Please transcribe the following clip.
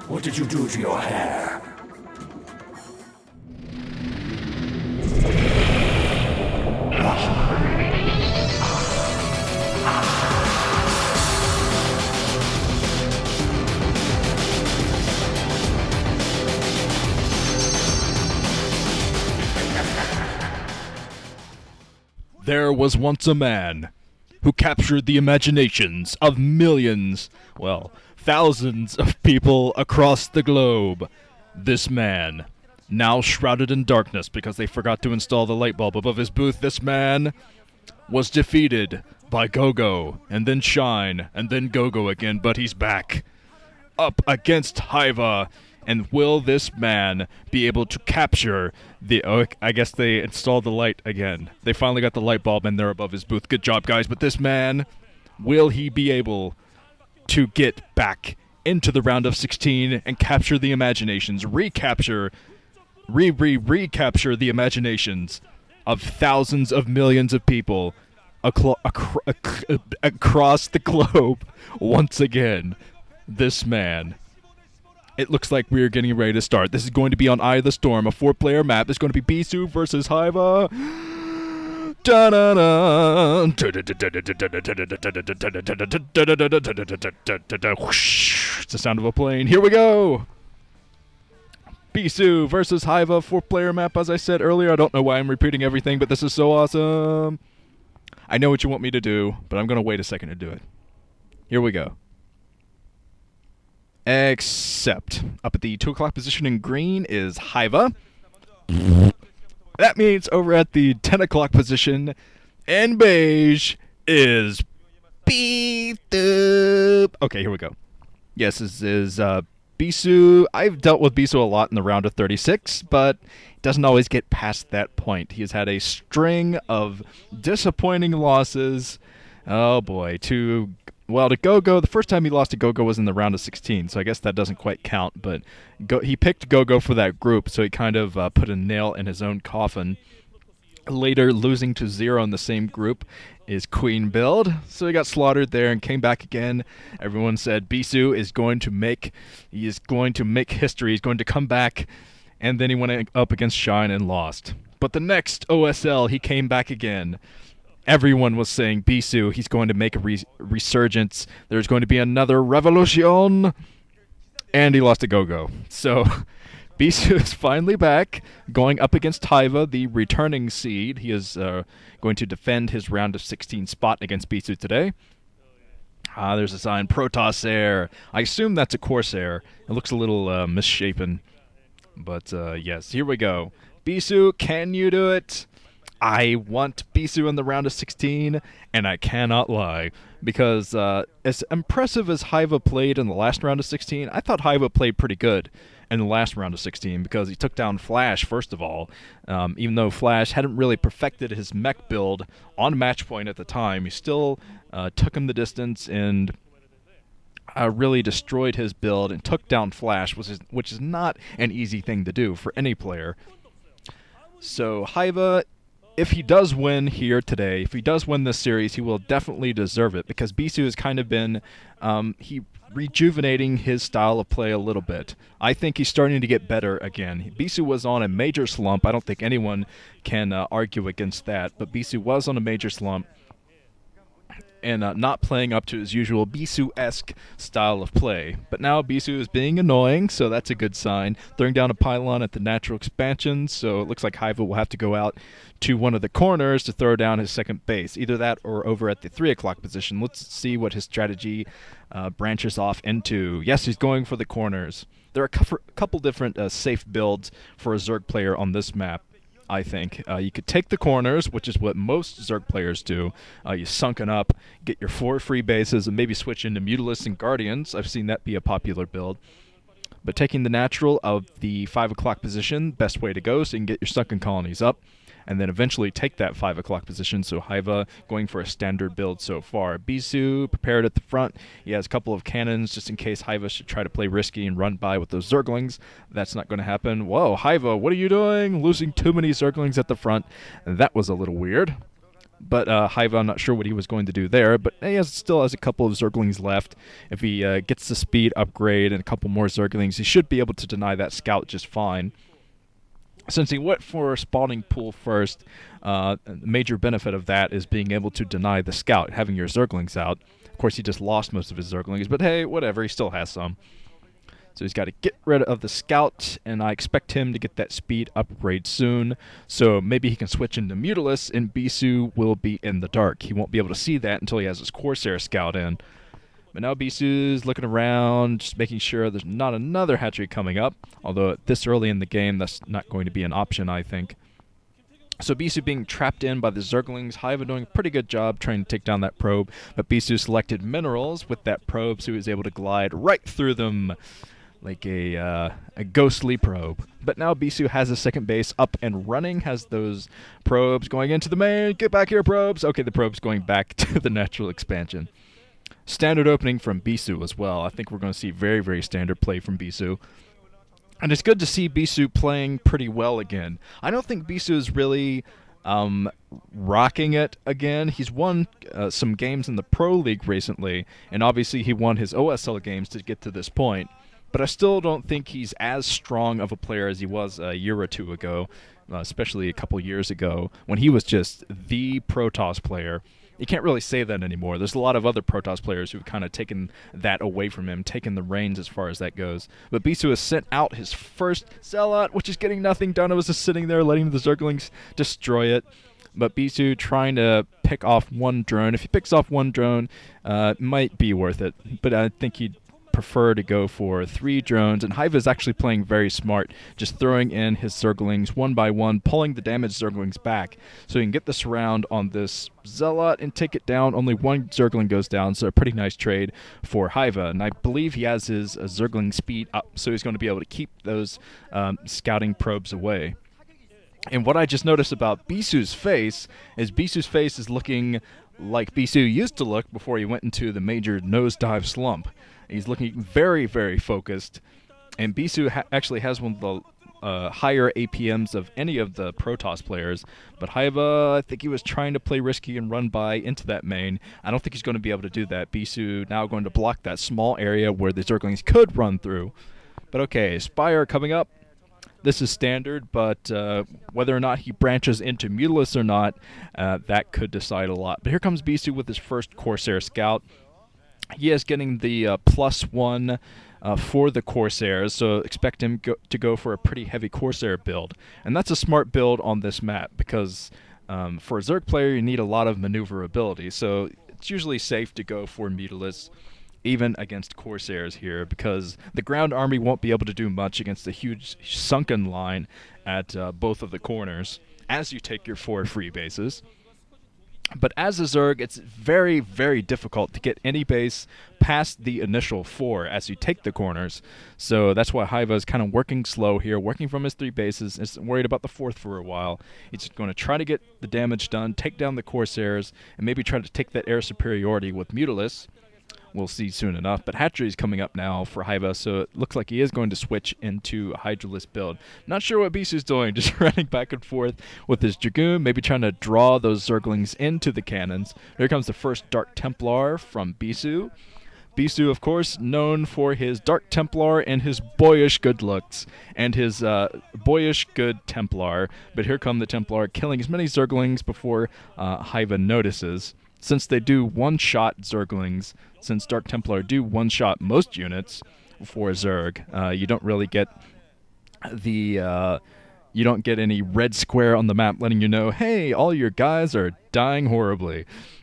What did you do to your hair? There was once a man who captured the imaginations of millions, well, thousands of people across the globe. This man, now shrouded in darkness because they forgot to install the light bulb above his booth, this man was defeated by Gogo, and then Shine, and then Gogo again, but he's back. Up against Hive-a. And will this man be able to capture the... Oh, I guess they installed the light again. They finally got the light bulb and they're above his booth. Good job, guys. But this man, will he be able to get back into the round of 16 and capture the imaginations, recapture the imaginations of thousands of millions of people across the globe once again? This man... It looks like we're getting ready to start. This is going to be on Eye of the Storm, a 4-player map. It's going to be Bisu versus Hive-a. It's the sound of a plane. Here we go. Bisu versus Hive-a, 4-player map, as I said earlier. I don't know why I'm repeating everything, but this is so awesome. I know what you want me to do, but I'm going to wait a second to do it. Here we go. Except, up at the 2 o'clock position in green is Hive-a. That means over at the 10 o'clock position in beige is Bisu. Okay, here we go. Yes, this is Bisu. I've dealt with Bisu a lot in the round of 36, but doesn't always get past that point. He has had a string of disappointing losses. Oh boy, to Gogo. The first time he lost to Gogo was in the round of 16, so I guess that doesn't quite count, but he picked Gogo for that group, so he kind of put a nail in his own coffin. Later, losing to Zero in the same group is Queen build, so he got slaughtered there and came back again. Everyone said Bisu is going to make history, he's going to come back, and then he went up against Shine and lost. But the next OSL, he came back again. Everyone was saying, Bisu, he's going to make a resurgence. There's going to be another revolution. And he lost to Gogo. So, Bisu is finally back, going up against Hive-a, the returning seed. He is going to defend his round of 16 spot against Bisu today. There's a sign, Protoss Air. I assume that's a Corsair. It looks a little misshapen. But, yes, here we go. Bisu, can you do it? I want Bisu in the round of 16, and I cannot lie, because as impressive as Hive-a played in the last round of 16, I thought Hive-a played pretty good in the last round of 16, because he took down Flash, first of all. Even though Flash hadn't really perfected his mech build on match point at the time, he still took him the distance and really destroyed his build and took down Flash, which is not an easy thing to do for any player. So Hive-a, if he does win here today, if he does win this series, he will definitely deserve it, because Bisu has kind of been rejuvenating his style of play a little bit. I think he's starting to get better again. Bisu was on a major slump. I don't think anyone can argue against that, but Bisu was on a major slump and not playing up to his usual Bisu-esque style of play. But now Bisu is being annoying, so that's a good sign. Throwing down a pylon at the natural expansion, so it looks like Hive-a will have to go out to one of the corners to throw down his second base. Either that or over at the 3 o'clock position. Let's see what his strategy branches off into. Yes, he's going for the corners. There are a couple different safe builds for a Zerg player on this map. I think. You could take the corners, which is what most Zerg players do. You sunken up, get your 4 free bases, and maybe switch into Mutalisks and Guardians. I've seen that be a popular build. But taking the natural of the 5 o'clock position, best way to go, so you can get your sunken colonies up, and then eventually take that 5 o'clock position. So Hive-a going for a standard build so far. Bisu prepared at the front. He has a couple of cannons just in case Hive-a should try to play risky and run by with those Zerglings. That's not going to happen. Whoa, Hive-a, what are you doing? Losing too many Zerglings at the front. That was a little weird. But Hive-a, I'm not sure what he was going to do there, but he still has a couple of Zerglings left. If he gets the speed upgrade and a couple more Zerglings, he should be able to deny that scout just fine. Since he went for spawning pool first, the major benefit of that is being able to deny the scout, having your Zerglings out. Of course, he just lost most of his Zerglings, but hey, whatever, he still has some. So he's got to get rid of the scout, and I expect him to get that speed upgrade soon. So maybe he can switch into Mutalisk, and Bisu will be in the dark. He won't be able to see that until he has his Corsair scout in. But now Bisu's looking around, just making sure there's not another hatchery coming up. Although this early in the game, that's not going to be an option, I think. So Bisu being trapped in by the Zerglings. Hive-a doing a pretty good job trying to take down that probe. But Bisu selected minerals with that probe, so he was able to glide right through them like a ghostly probe. But now Bisu has a second base up and running, has those probes going into the main. Get back here, probes! Okay, the probe's going back to the natural expansion. Standard opening from Bisu as well. I think we're going to see very, very standard play from Bisu. And it's good to see Bisu playing pretty well again. I don't think Bisu is really rocking it again. He's won some games in the Pro League recently, and obviously he won his OSL games to get to this point. But I still don't think he's as strong of a player as he was a year or two ago, especially a couple years ago, when he was just the Protoss player. You can't really say that anymore. There's a lot of other Protoss players who've kind of taken that away from him, taken the reins as far as that goes. But Bisu has sent out his first Zealot, which is getting nothing done. It was just sitting there letting the Zerglings destroy it. But Bisu trying to pick off one drone. If he picks off one drone, it might be worth it. But I think he'd prefer to go for 3 drones, and Hive is actually playing very smart, just throwing in his Zerglings one by one, pulling the damaged Zerglings back, so he can get the surround on this Zealot and take it down. Only one Zergling goes down, so a pretty nice trade for Hive-a, and I believe he has his Zergling speed up, so he's going to be able to keep those scouting probes away. And what I just noticed about Bisu's face is looking like Bisu used to look before he went into the major nosedive slump. He's looking very, very focused, and Bisu actually has one of the higher APMs of any of the Protoss players, but Hive-a, I think he was trying to play risky and run by into that main. I don't think he's going to be able to do that. Bisu now going to block that small area where the Zerglings could run through. But okay, Spire coming up. This is standard, but whether or not he branches into Mutalisk or not, that could decide a lot. But here comes Bisu with his first Corsair Scout. He is getting the +1 for the Corsairs, so expect him to go for a pretty heavy Corsair build. And that's a smart build on this map, because for a Zerg player, you need a lot of maneuverability. So it's usually safe to go for Mutalisk, even against Corsairs here, because the ground army won't be able to do much against the huge sunken line at both of the corners as you take your 4 free bases. But as a Zerg, it's very, very difficult to get any base past the initial 4 as you take the corners. So that's why Hive-a is kind of working slow here, working from his 3 bases, isn't worried about the 4th for a while. He's going to try to get the damage done, take down the Corsairs, and maybe try to take that air superiority with Mutalisk. We'll see soon enough. But Hatchery is coming up now for Hive-a, so it looks like he is going to switch into a Hydralisk build. Not sure what Bisu's doing, just running back and forth with his Dragoon, maybe trying to draw those Zerglings into the cannons. Here comes the first Dark Templar from Bisu. Bisu, of course, known for his Dark Templar and his boyish good looks, and his boyish good Templar. But here come the Templar, killing as many Zerglings before Hive-a notices. Since they do one-shot Zerglings, since Dark Templar do one-shot most units for Zerg, you don't really get the you don't get any red square on the map letting you know, hey, all your guys are dying horribly.